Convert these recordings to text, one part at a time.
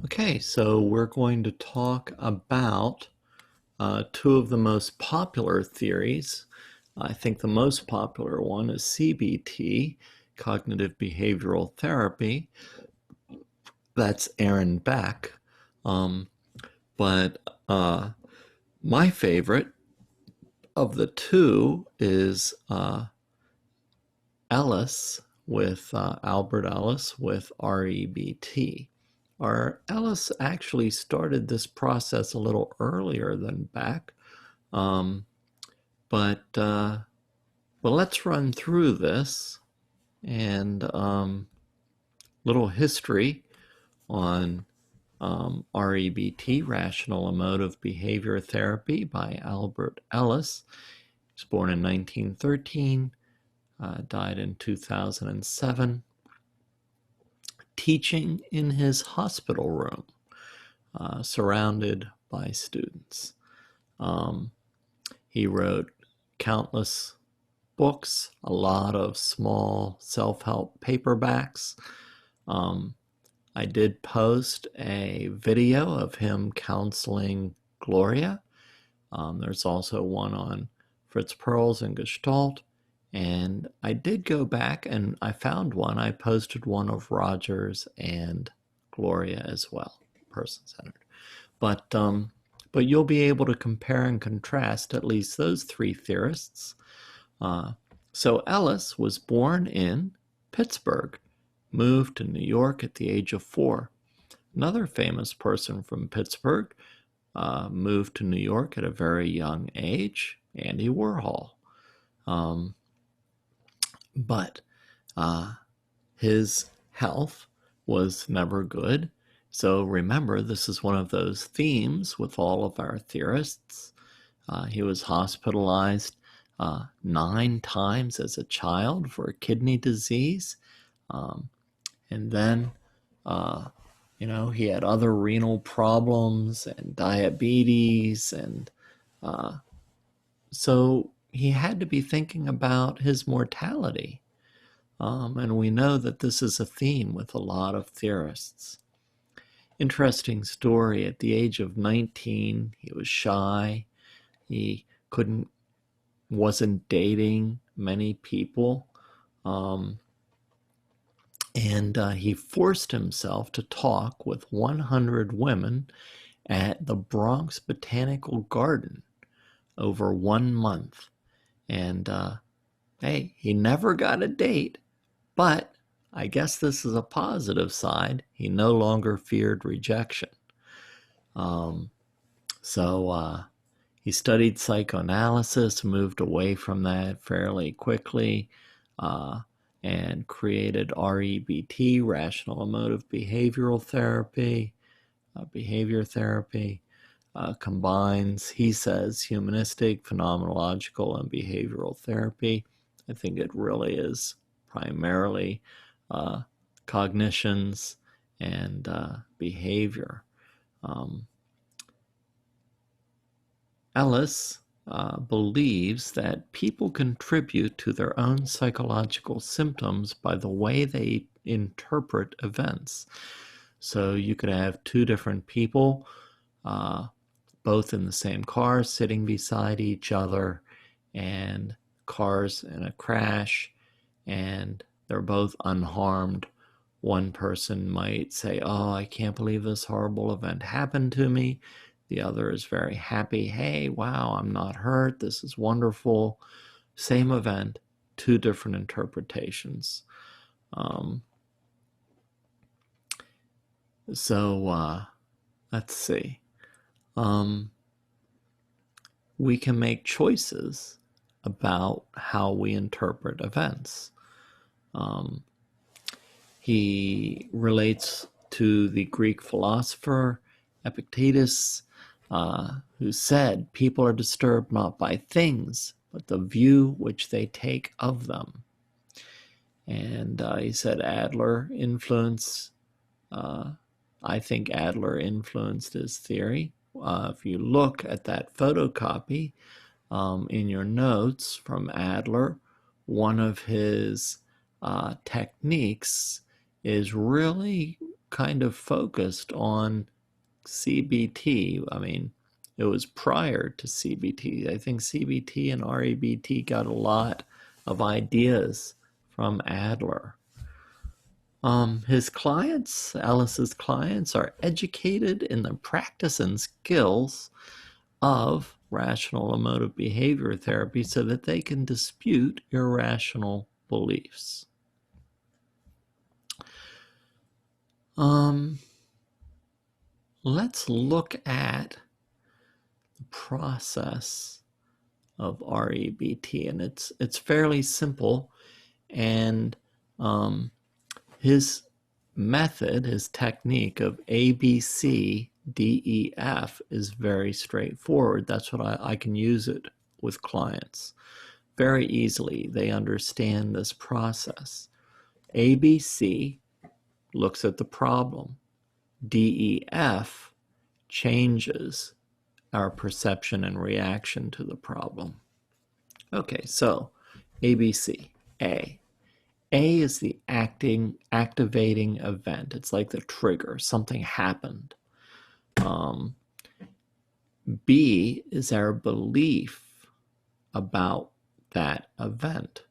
Okay, so we're going to talk about two of the most popular theories. I think the most popular one is CBT, cognitive behavioral therapy. That's Aaron Beck. Um, but my favorite of the two is Ellis with Albert Ellis with REBT. Ellis actually started this process a little earlier than Beck, um, but let's run through this and little history on REBT, Rational Emotive Behavior Therapy by Albert Ellis. He was born in 1913, died in 2007. Teaching in his hospital room, surrounded by students. Um, he wrote countless books, a lot of small self-help paperbacks. Um, I did post a video of him counseling Gloria. There's also one on Fritz Perls and Gestalt. And I did go back and I found one. I posted one of Rogers and Gloria as well, person-centered. But you'll be able to compare and contrast at least those three theorists. So Ellis was born in Pittsburgh, moved to New York at the age of 4. Another famous person from Pittsburgh moved to New York at a very young age, Andy Warhol. Um, but his health was never good. So remember, this is one of those themes with all of our theorists. He was hospitalized 9 times as a child for kidney disease. And then, he had other renal problems and diabetes. And so he had to be thinking about his mortality. And we know that this is a theme with a lot of theorists. Interesting story. At the age of 19, he was shy. He wasn't dating many people. And he forced himself to talk with 100 women at the Bronx Botanical Garden over 1 month. And hey, he never got a date, but I guess this is a positive side. He no longer feared rejection. So he studied psychoanalysis, moved away from that fairly quickly, and created REBT, Rational Emotive Behavioral Therapy. Behavior therapy combines, he says, humanistic, phenomenological, and behavioral therapy. I think it really is primarily cognitions and behavior. Ellis believes that people contribute to their own psychological symptoms by the way they interpret events. So you could have 2 different people, both in the same car, sitting beside each other, and cars in a crash, and they're both unharmed. One person might say, "Oh, I can't believe this horrible event happened to me." The other is very happy. "Hey, wow, I'm not hurt. This is wonderful." Same event, 2 different interpretations. So let's see. We can make choices about how we interpret events. He relates to the Greek philosopher Epictetus, who said, "People are disturbed not by things, but the view which they take of them." And he said Adler influenced, I think Adler influenced his theory. If you look at that photocopy in your notes from Adler, one of his techniques is really kind of focused on CBT. I mean, it was prior to CBT. I think CBT and REBT got a lot of ideas from Adler. His clients, Ellis's clients, are educated in the practice and skills of rational emotive behavior therapy so that they can dispute irrational beliefs. Let's look at the process of REBT, and it's fairly simple, and his method, his technique of ABC, DEF is very straightforward. That's what I can use it with clients very easily. They understand this process. ABC looks at the problem. DEF changes our perception and reaction to the problem. Okay, so ABC, A. A is the activating event. It's like the trigger. Something happened. B is our belief about that event.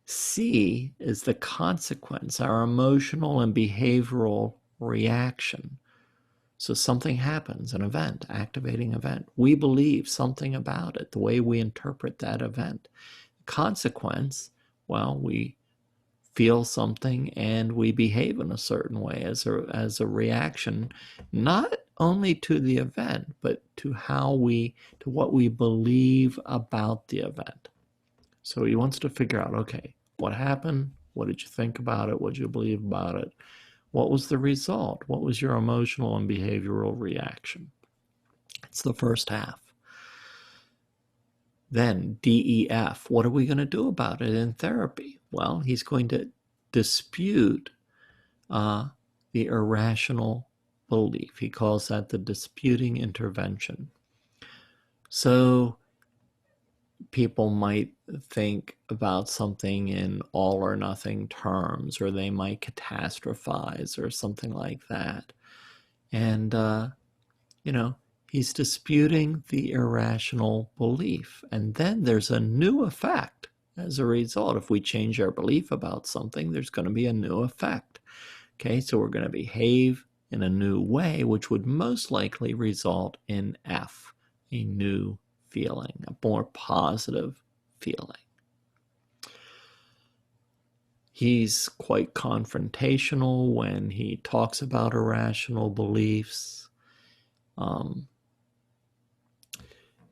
C is the consequence, our emotional and behavioral reaction. So something happens, an event, activating event. We believe something about it, the way we interpret that event. Consequence, well, we feel something and we behave in a certain way as a reaction, not only to the event, but to what we believe about the event. So he wants to figure out, okay, what happened? What did you think about it? What did you believe about it? What was the result? What was your emotional and behavioral reaction? It's the first half. Then DEF, what are we going to do about it in therapy? Well, he's going to dispute the irrational belief. He calls that the disputing intervention. So people might think about something in all or nothing terms, or they might catastrophize or something like that. And, he's disputing the irrational belief. And then there's a new effect as a result. If we change our belief about something, there's going to be a new effect. Okay, so we're going to behave in a new way, which would most likely result in F, a new feeling, a more positive feeling. He's quite confrontational when he talks about irrational beliefs.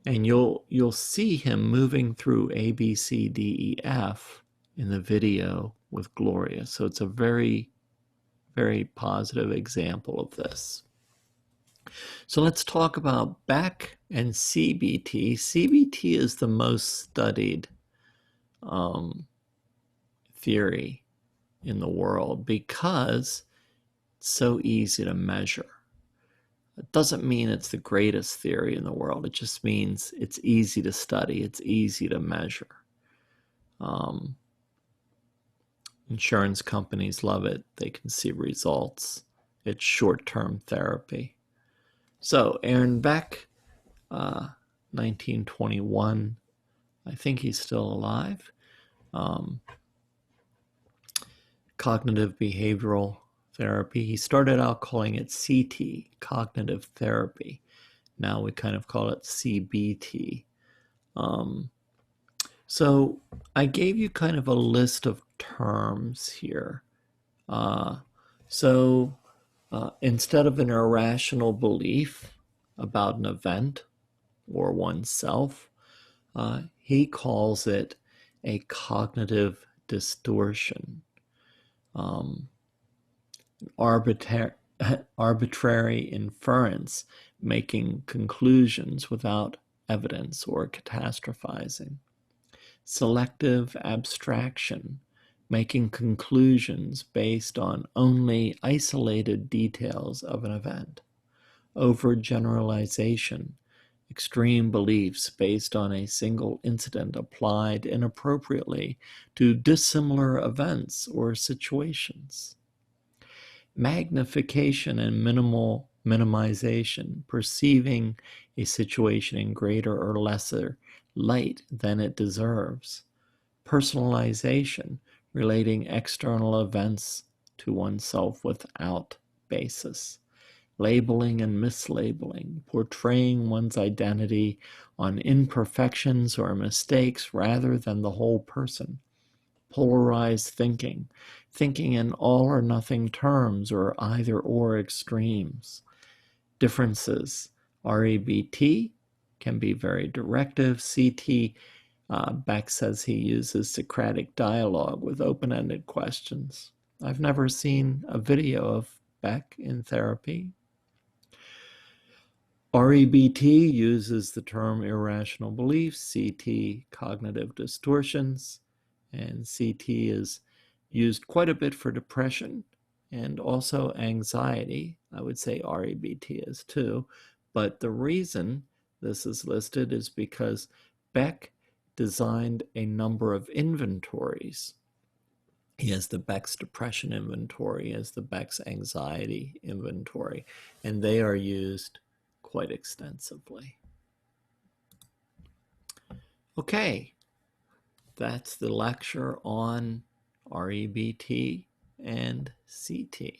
And you'll see him moving through A, B, C, D, E, F in the video with Gloria. So it's a very, very positive example of this. So let's talk about Beck and CBT. CBT is the most studied theory in the world because it's so easy to measure. It doesn't mean it's the greatest theory in the world. It just means it's easy to study. It's easy to measure. Insurance companies love it. They can see results. It's short-term therapy. So Aaron Beck, 1921. I think he's still alive. Cognitive behavioral therapy. He started out calling it CT, cognitive therapy. Now we kind of call it CBT. So I gave you kind of a list of terms here. Instead of an irrational belief about an event or oneself, he calls it a cognitive distortion. Arbitrary inference, making conclusions without evidence or catastrophizing. Selective abstraction, making conclusions based on only isolated details of an event. Overgeneralization, extreme beliefs based on a single incident applied inappropriately to dissimilar events or situations. magnification and minimization, perceiving a situation in greater or lesser light than it deserves, personalization, relating external events to oneself without basis, labeling and mislabeling, portraying one's identity on imperfections or mistakes rather than the whole person, polarized thinking, thinking in all or nothing terms or either or extremes. Differences. REBT can be very directive. CT, Beck says he uses Socratic dialogue with open-ended questions. I've never seen a video of Beck in therapy. REBT uses the term irrational beliefs, CT, cognitive distortions, and CT is used quite a bit for depression and also anxiety. I would say REBT is too, but the reason this is listed is because Beck designed a number of inventories. He has the Beck's depression inventory, he has the Beck's anxiety inventory, and they are used quite extensively. Okay, that's the lecture on REBT and CT.